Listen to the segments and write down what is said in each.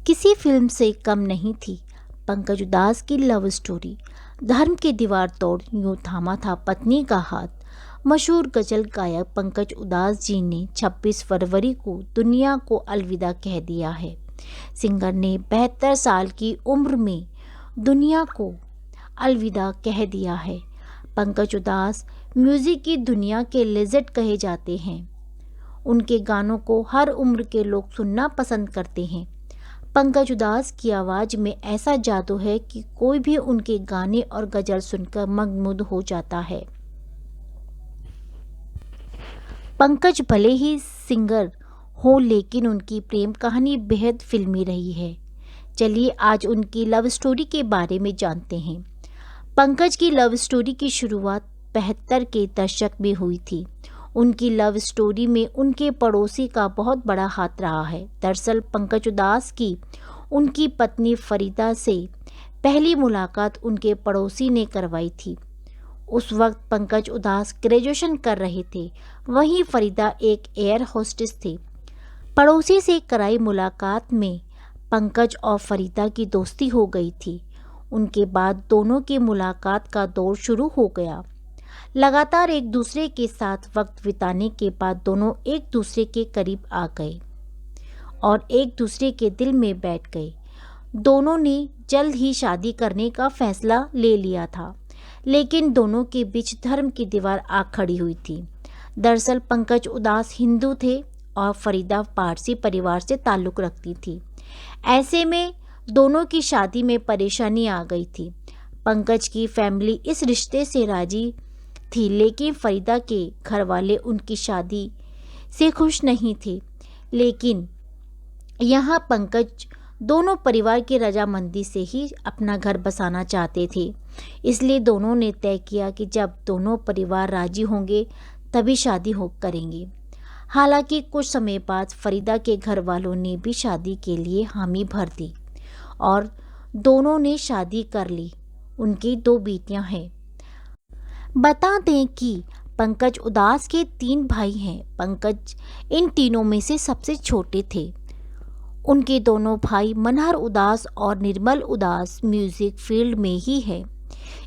किसी फिल्म से कम नहीं थी पंकज उधास की लव स्टोरी। धर्म की दीवार तोड़ यूं थामा था पत्नी का हाथ। मशहूर गजल गायक पंकज उधास जी ने 26 फरवरी को दुनिया को अलविदा कह दिया है। सिंगर ने 72 साल की उम्र में दुनिया को अलविदा कह दिया है। पंकज उधास म्यूजिक की दुनिया के लेजेंड कहे जाते हैं। उनके गानों को हर उम्र के लोग सुनना पसंद करते हैं। पंकज उधास की आवाज़ में ऐसा जादू है कि कोई भी उनके गाने और गजल सुनकर मंत्रमुग्ध हो जाता है। पंकज भले ही सिंगर हो लेकिन उनकी प्रेम कहानी बेहद फिल्मी रही है। चलिए आज उनकी लव स्टोरी के बारे में जानते हैं। पंकज की लव स्टोरी की शुरुआत 75 के दशक में हुई थी। उनकी लव स्टोरी में उनके पड़ोसी का बहुत बड़ा हाथ रहा है। दरअसल पंकज उधास की उनकी पत्नी फरीदा से पहली मुलाकात उनके पड़ोसी ने करवाई थी। उस वक्त पंकज उधास ग्रेजुएशन कर रहे थे, वहीं फरीदा एक एयर होस्टेस थे। पड़ोसी से कराई मुलाकात में पंकज और फरीदा की दोस्ती हो गई थी। उनके बाद दोनों की मुलाकात का दौर शुरू हो गया। लगातार एक दूसरे के साथ वक्त बिताने के बाद दोनों एक दूसरे के करीब आ गए और एक दूसरे के दिल में बैठ गए। दोनों ने जल्द ही शादी करने का फैसला ले लिया था, लेकिन दोनों के बीच धर्म की दीवार आ खड़ी हुई थी। दरअसल पंकज उधास हिंदू थे और फरीदा पारसी परिवार से ताल्लुक़ रखती थी। ऐसे में दोनों की शादी में परेशानी आ गई थी। पंकज की फैमिली इस रिश्ते से राजी थी, लेकिन फरीदा के घर वाले उनकी शादी से खुश नहीं थे। लेकिन यहाँ पंकज दोनों परिवार की रजामंदी से ही अपना घर बसाना चाहते थे। इसलिए दोनों ने तय किया कि जब दोनों परिवार राजी होंगे तभी शादी हो करेंगे। हालांकि कुछ समय बाद फरीदा के घर वालों ने भी शादी के लिए हामी भर दी और दोनों ने शादी कर ली। उनकी 2 बेटियां हैं। बता दें कि पंकज उधास के 3 भाई हैं। पंकज इन तीनों में से सबसे छोटे थे। उनके दोनों भाई मनहर उधास और निर्मल उधास म्यूजिक फील्ड में ही है,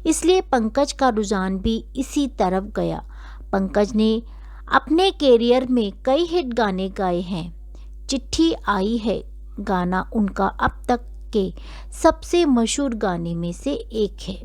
इसलिए पंकज का रुझान भी इसी तरफ गया। पंकज ने अपने कैरियर में कई हिट गाने गाए हैं। चिट्ठी आई है गाना उनका अब तक के सबसे मशहूर गाने में से एक है।